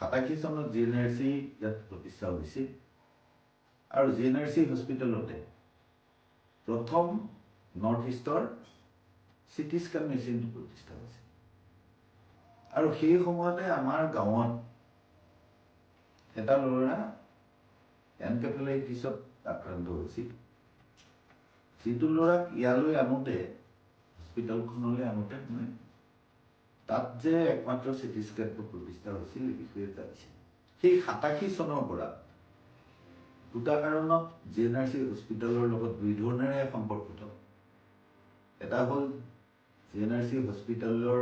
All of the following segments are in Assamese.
87 চনত GNRC ইয়াত প্ৰতিষ্ঠা হৈছিল আৰু GNRC হস্পিটেলতে প্ৰথম নৰ্থ ইষ্টৰ চিটি স্কেন মেচিনটো প্ৰতিষ্ঠা হৈছিল আৰু সেই সময়তে আমাৰ গাঁৱত এটা ল'ৰা এনকেফেলাইটিছত আক্ৰান্ত হৈছিল যিটো ল'ৰাক ইয়ালৈ আনোতে হস্পিটেলখনলৈ আনোতে মই তাত যে একমাত্ৰ চিটি স্কেনটো প্ৰতিষ্ঠা হৈছিল এই বিষয়ে জানিছিল সেই 87 চনৰ পৰা দুটা কাৰণত GNRC হস্পিটেলৰ লগত দুই ধৰণেৰে সম্পৰ্কিত এটা হ'ল GNRC হস্পিটেলৰ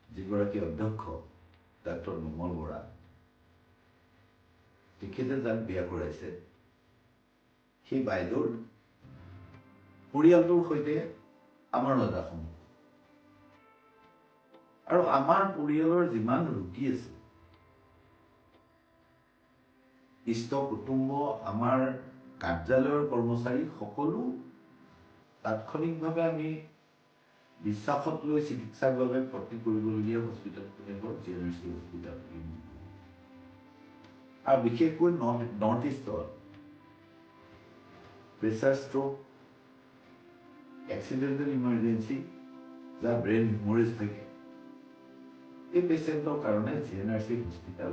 যিগৰাকী অধ্যক্ষ ডাক্তৰ নোমল বৰা তেখেতে যাক বিয়া কৰাইছে সেই বাইদেউৰ পৰিয়ালটোৰ সৈতে আমাৰ এটা সম্পৰ্ক আৰু আমাৰ পৰিয়ালৰ যিমান ৰোগী আছে ইষ্ট কুটুম্ব আমাৰ কাৰ্যালয়ৰ কৰ্মচাৰী সকলো তাৎক্ষণিকভাৱে আমি বিশ্বাসত লৈ চিকিৎসাৰ বাবে ভৰ্তি কৰিবলগীয়া হস্পিটেলখনে হ'ল GNRC হস্পিটেল আৰু বিশেষকৈ নৰ্থ ইষ্টৰ প্ৰেছাৰ ষ্ট্ৰোক এক্সিডেণ্টেল ইমাৰ্জেঞ্চি যাৰ ব্ৰেইন হেমৰেজ থাকে এই পেচেণ্টৰ কাৰণে GNRC হস্পিটেল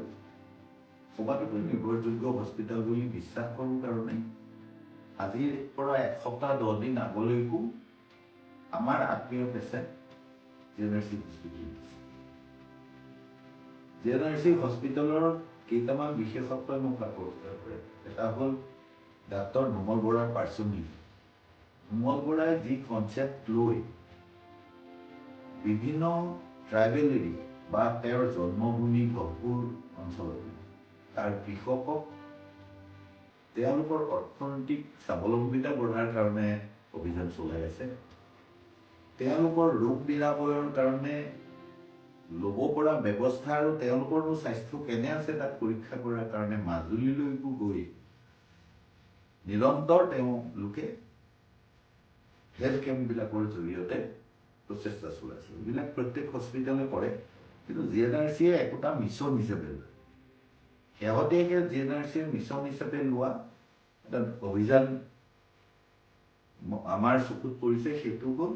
সবাতোকৈ নিৰ্ভৰযোগ্য হস্পিটেল বুলি বিশ্বাস কৰোঁ কাৰণে আজিৰ পৰা এসপ্তাহ 10 দিন আগলৈকো আমাৰ আত্মীয় পেচেণ্ট GNRC হস্পিটেল GNRC হস্পিটেলৰ কেইটামান বিশেষত্বই মোক আকৰ্ষিত কৰে এটা হ'ল ডাক্তৰ নোমল বৰাৰ পাৰ্চনেলিটি নোমল বৰাই যি কনচেপ্ট লৈ বিভিন্ন ট্ৰাইবেল এৰিয়া বা তেওঁৰ জন্মভূমি গহপুৰ অঞ্চলত তাৰ কৃষকক তেওঁলোকৰ অৰ্থনৈতিক স্বাৱলম্বিতা বঢ়াৰ কাৰণে অভিযান চলাই আছে তেওঁলোকৰ ৰোগ নিৰাময়ৰ কাৰণে ল'ব পৰা ব্যৱস্থা আৰু তেওঁলোকৰ স্বাস্থ্য কেনে আছে তাক পৰীক্ষা কৰাৰ কাৰণে মাজুলীলৈকো গৈ নিৰন্তৰ তেওঁলোকে হেল্থ কেম্পবিলাকৰ জৰিয়তে প্ৰচেষ্টা চলাইছে এইবিলাক প্ৰত্যেক হস্পিটেলে কৰে কিন্তু GNRCয়ে একোটা মিছন হিচাপে লয় শেহতীয়াকৈ GNRCৰ মিছন হিচাপে লোৱা এটা অভিযান আমাৰ চকুত পৰিছে সেইটো হ'ল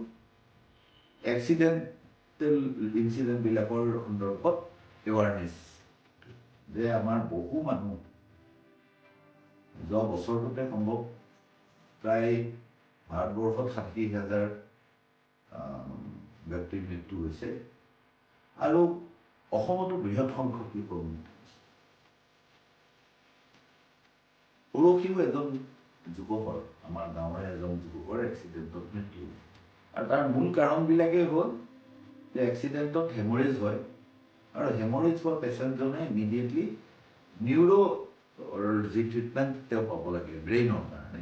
এক্সিডেণ্টেল ইনচিডেণ্টবিলাকৰ সন্দৰ্ভত এৱাৰনেছ যে আমাৰ বহু মানুহ যোৱা বছৰটোতে সম্ভৱ প্ৰায় ভাৰতবৰ্ষত 60,000 ব্যক্তিৰ মৃত্যু হৈছে আৰু অসমতো বৃহৎ সংখ্যক লোকৰ মৃত্যু হৈছে পৰহিও এজন যুৱকৰ আমাৰ গাঁৱৰে এজন যুৱকৰ এক্সিডেণ্টত মৃত্যু আৰু তাৰ মূল কাৰণবিলাকেই হ'ল যে এক্সিডেণ্টত হেমৰেজ হয় আৰু হেমৰেজ হোৱা পেচেণ্টজনে ইমিডিয়েটলি নিউৰ' যি ট্ৰিটমেণ্ট তেওঁ পাব লাগে ব্ৰেইনৰ কাৰণে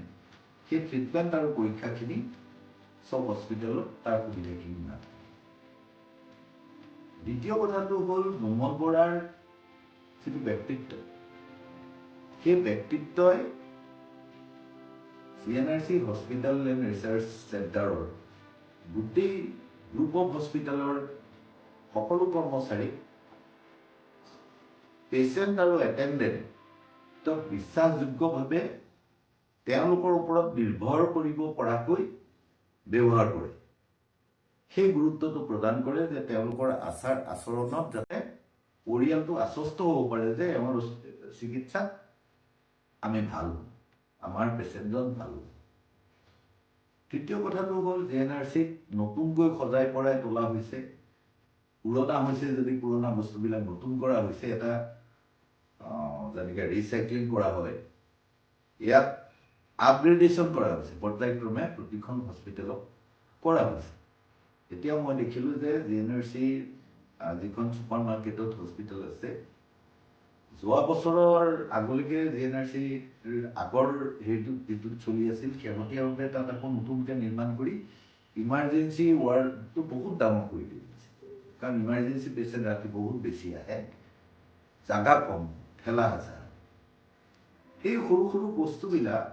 সেই ট্ৰিটমেণ্ট আৰু পৰীক্ষাখিনি সব হস্পিটেলত তাৰ সুবিধাখিনি নাথাকে দ্বিতীয় কথাটো হ'ল নোমল বৰাৰ যিটো ব্যক্তিত্ব সেই ব্যক্তিত্বই GNRC হস্পিটেল এণ্ড ৰিচাৰ্চ চেণ্টাৰৰ গোটেই গ্ৰুপ অফ হস্পিটেলৰ সকলো কৰ্মচাৰী পেচেণ্ট আৰু এটেণ্ডেণ্টক বিশ্বাসযোগ্যভাৱে তেওঁলোকৰ ওপৰত নিৰ্ভৰ কৰিব পৰাকৈ ব্যৱহাৰ কৰে সেই গুৰুত্বটো প্ৰদান কৰে যে তেওঁলোকৰ আচাৰ আচৰণত যাতে পৰিয়ালটো আশ্বস্ত হ'ব পাৰে যে আমাৰ চিকিৎসাত আমি ভাল আমাৰ পেচেণ্টজন ভাল তৃতীয় কথাটো হ'ল GNRCক নতুনকৈ সজাই পৰাই তোলা হৈছে পুৰণা হৈছে যদি পুৰণা বস্তুবিলাক নতুন কৰা হৈছে এটা যেনেকৈ ৰিচাইক্লিং কৰা হয় ইয়াত আপগ্ৰেডেশ্যন কৰা হৈছে পৰ্যায়ক্ৰমে প্ৰতিখন হস্পিটেলক কৰা হৈছে এতিয়া মই দেখিলোঁ যে GNRCৰ যিখন ছুপাৰ মাৰ্কেটত হস্পিটেল আছে যোৱা বছৰৰ আগলৈকে GNRCৰ আগৰ হেৰিটোত যিটোত চলি আছিল শেহতীয়াভাৱে তাত আকৌ নতুনকৈ নিৰ্মাণ কৰি ইমাৰ্জেঞ্চি ৱাৰ্ডটো বহুত ডাঙৰ কৰি দিছে কাৰণ ইমাৰ্জেঞ্চি পেচেণ্ট ৰাতি বহুত বেছি আহে জাগা কম ঠেলা হেঁচা এই সৰু সৰু বস্তুবিলাক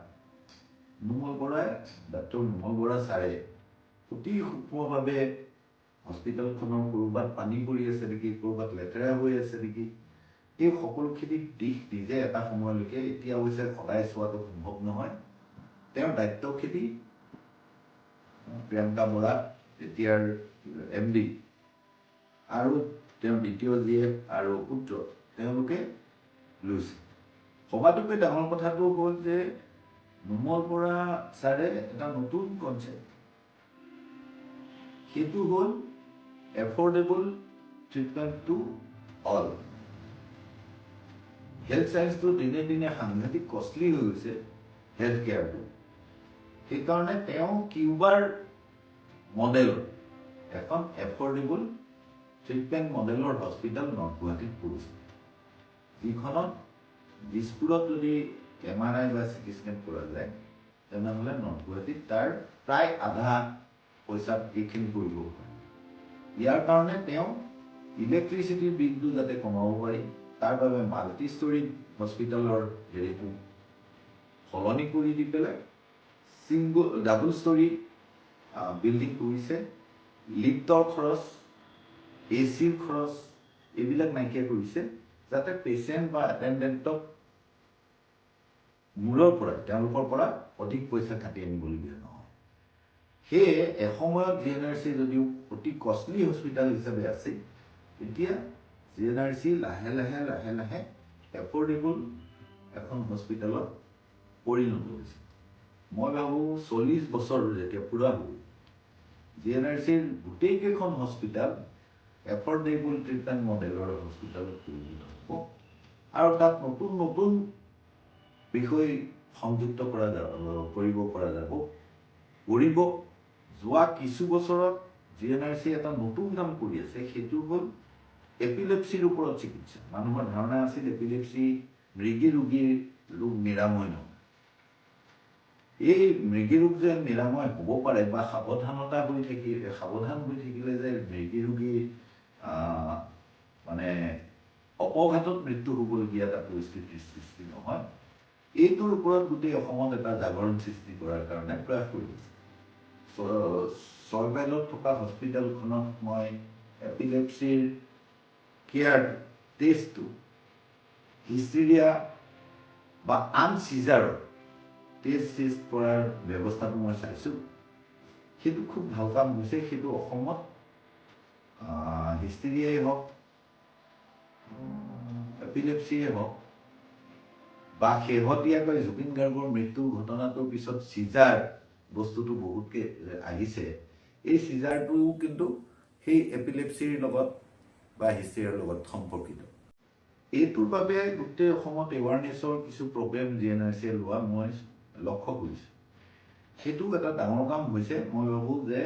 ডাক্তৰ নোমল বৰা ছাৰে অতি সূক্ষ্মভাৱে হস্পিটেলখনৰ ক'ৰবাত পানী পৰি আছে নেকি, ক'ৰবাত লেতেৰা হৈ আছে নেকি, এই সকলোখিনি দিশ নিজে এটা সময়লৈকে, এতিয়া অৱশ্যে সদায় চোৱাটো সম্ভৱ নহয়, তেওঁৰ দায়িত্বখিনি প্ৰিয়ংকা বৰা এতিয়াৰ MD আৰু তেওঁৰ দ্বিতীয় জীয়েক আৰু পুত্ৰ তেওঁলোকে লৈছে। সবাতোকৈ ডাঙৰ কথাটো হ'ল যে নোমল বৰা ছাৰে এটা নতুন কনচেপ্ট, সেইটো হ'ল affordable treatment to all. Health চায়েন্সটো দিনে দিনে সাংঘাতিক কষ্টলি হৈ গৈছে, হেল্থ কেয়াৰটো। সেইকাৰণে তেওঁ কিউবাৰ মডেলৰ এখন এফৰ্ডেবল ট্ৰিটমেণ্ট মডেলৰ হস্পিটেল নৰ্থ গুৱাহাটীত কৰিছে, যিখনত দিছপুৰত যদি MRI বা CT স্কেন কৰা যায় তেনেহ'লে নৰ্থ গুৱাহাটীত তাৰ প্ৰায় আধা পইচাত এইখিনি কৰিব পাৰে। ইয়াৰ কাৰণে তেওঁ ইলেক্ট্ৰিচিটিৰ বিলটো যাতে কমাব পাৰি তাৰ বাবে মাল্টি ষ্টৰী হস্পিটেলৰ হেৰিটো সলনি কৰি দি পেলাই ডাবল ষ্টৰী বিল্ডিং কৰিছে। লিফ্টৰ খৰচ, ACৰ খৰচ এইবিলাক নাইকিয়া কৰিছে, যাতে পেচেণ্ট বা এটেণ্ডেণ্টক মূলৰ পৰা তেওঁলোকৰ পৰা অধিক পইচা কাটি আনিবলগীয়া নহয়। সেয়ে এসময়ত GNRC যদিও অতি কষ্টলি হস্পিটেল হিচাপে আছিল, এতিয়া GNRC লাহে লাহে এফৰ্ডেবল এখন হস্পিটেলত পৰিণত হৈছে। মই ভাবোঁ 40 বছৰ যেতিয়া পুৰা হ'ব, GNRCৰ গোটেইকেইখন হস্পিটেল এফৰ্ডেবল ট্ৰিটমেণ্ট মডেলৰ হস্পিটেলত পৰিণত হ'ব আৰু তাত নতুন নতুন বিষয় সংযুক্ত কৰিব পৰা যাব। যোৱা কিছু বছৰত GNRC এটা নতুন কাম কৰি আছে, সেইটো হ'ল এপিলেপচিৰ ওপৰত চিকিৎসা। মানুহৰ ধাৰণা আছিল এপিলেপচি মৃগী ৰোগীৰ ৰোগ নিৰাময় নহয়। এই মৃগী ৰোগ যে নিৰাময় হ'ব পাৰে বা সাৱধান হৈ থাকিলে যে মৃগী ৰোগীৰ মানে অপঘাতত মৃত্যু হ'বলগীয়া এটা পৰিস্থিতিৰ সৃষ্টি নহয়, এইটোৰ ওপৰত গোটেই অসমত এটা জাগৰণ সৃষ্টি কৰাৰ কাৰণে প্ৰয়াস কৰিছে। চৰকাৰত থকা হস্পিটেলখনত মই এপিলেপচিৰ কেয়াৰ টেষ্টটো হিষ্টেৰিয়া বা আন চিজাৰৰ টেষ্ট কৰাৰ ব্যৱস্থাটো মই চাইছোঁ, সেইটো খুব ভাল কাম হৈছে। সেইটো অসমত হিষ্টেৰিয়াই হওক, এপিলেপচিয়ে হওক বা শেহতীয়াকৈ জুবিন গাৰ্গৰ মৃত্যুৰ ঘটনাটোৰ পিছত চিজাৰ বস্তুটো বহুতকে আহিছে, এই চিজাৰটোও কিন্তু সেই এপিলেপচিৰ লগত বা হিষ্টেৰিয়াৰ লগত সম্পৰ্কিত। এইটোৰ বাবে গোটেই অসমত এৱাৰনেছৰ কিছু প্ৰগ্ৰেম GNRCয়ে লোৱা মই লক্ষ্য কৰিছোঁ। সেইটো এটা ডাঙৰ কাম হৈছে। মই ভাবোঁ যে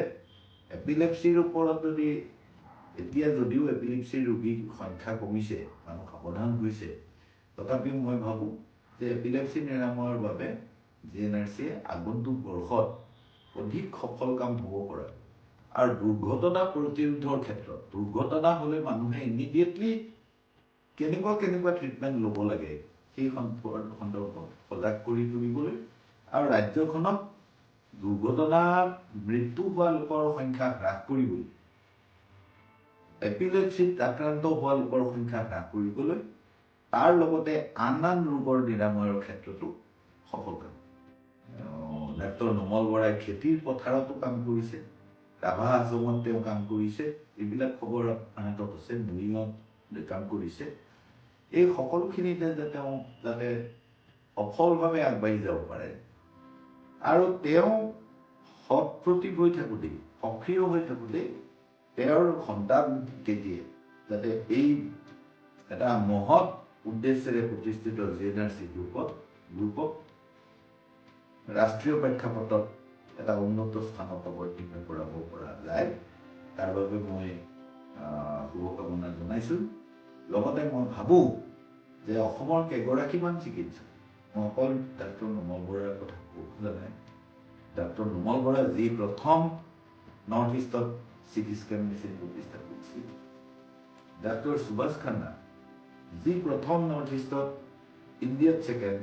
এপিলেপচিৰ ওপৰত যদি এতিয়া যদিও এপিলেপচিৰ ৰোগীৰ সংখ্যা কমিছে, মানুহ সাৱধান হৈছে, তথাপিও মই ভাবোঁ যে এপিলেপচি নিৰাময়ৰ বাবে GNRCয়ে আগন্তুক বৰ্ষত অধিক সফল কাম হ'ব পৰা আৰু দুৰ্ঘটনা প্ৰতিৰোধৰ ক্ষেত্ৰত, দুৰ্ঘটনা হ'লে মানুহে ইমিডিয়েটলি কেনেকুৱা ট্ৰিটমেণ্ট ল'ব লাগে সেই সন্দৰ্ভত সজাগ কৰি তুলিবলৈ আৰু ৰাজ্যখনত দুৰ্ঘটনাত মৃত্যু হোৱা লোকৰ সংখ্যা হ্ৰাস কৰিবলৈ, এপিলেপচিত আক্ৰান্ত হোৱা লোকৰ সংখ্যা হ্ৰাস কৰিবলৈ, তাৰ লগতে আন ৰোগৰ নিৰাময়ৰ ক্ষেত্ৰতো সফল কাম। ডাক্তৰ নোমল বৰাই খেতিৰ পথাৰতো কাম কৰিছে, ৰাভা আশ্ৰমত তেওঁ কাম কৰিছে, এইবিলাক খবৰ হাতত আছে, মৰিগাঁৱত কাম কৰিছে। এই সকলোখিনিতে তেওঁ যাতে সফলভাৱে আগবাঢ়ি যাব পাৰে আৰু তেওঁ সৎপ্ৰতিভ হৈ থাকোঁতেই, সক্ৰিয় হৈ থাকোঁতেই তেওঁৰ সন্তানকেইটিয়ে যাতে এই এটা মহৎ উদ্দেশ্যেৰে প্ৰতিষ্ঠিত GNRC গ্ৰুপক ৰাষ্ট্ৰীয় প্ৰেক্ষাপটত এটা উন্নত স্থানত অৱতীৰ্ণ কৰাব পৰা যায়, তাৰ বাবে মই শুভকামনা জনাইছোঁ। লগতে মই ভাবোঁ যে অসমৰ কেইগৰাকীমান চিকিৎসক, মই অকল ডাক্তৰ নোমল বৰাৰ কথা ক'ব খোজা নাই, ডাক্তৰ নোমল বৰা যি প্ৰথম নৰ্থ ইষ্টত CT স্কেন মেচিন প্ৰতিষ্ঠা কৰিছিল, ডাক্তৰ সুভাষ খান্না যি প্ৰথম নৰ্থ ইষ্টত ইণ্ডিয়াত ছেকেণ্ড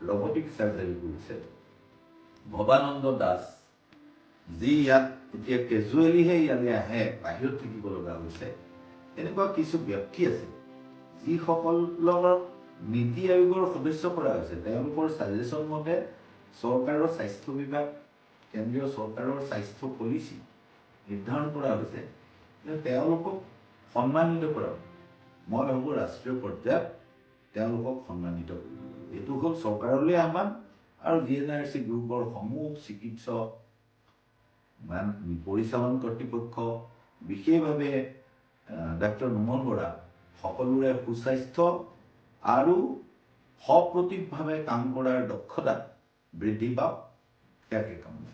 ৰবটিক চাৰ্জাৰী কৰিছে, ভৱানন্দ দাস যি ইয়াত এতিয়া কেজুৱেলিহে ইয়ালৈ আহে, বাহিৰত থাকিব লগা হৈছে। এনেকুৱা কিছু ব্যক্তি আছে যিসকলক নীতি আয়োগৰ সদস্য কৰা হৈছে। তেওঁলোকৰ ছাজেশ্যন মতে চৰকাৰৰ স্বাস্থ্য বিভাগ, কেন্দ্ৰীয় চৰকাৰৰ স্বাস্থ্য পলিচি নিৰ্ধাৰণ কৰা হৈছে। কিন্তু তেওঁলোকক সন্মানিত কৰা, মই ভাবোঁ ৰাষ্ট্ৰীয় পৰ্যায়ত তেওঁলোকক সন্মানিত কৰিব। এইটো হ'ল চৰকাৰলৈ আহ্বান আৰু GNRC গ্ৰুপৰ সমূহ চিকিৎসক, পৰিচালন কৰ্তৃপক্ষ, বিশেষভাৱে ডাক্তৰ নুমল বৰা, সকলোৰে সুস্বাস্থ্য আৰু সপ্ৰতিভভাৱে কাম কৰাৰ দক্ষতা বৃদ্ধি পাওক, ইয়াকে কামনা।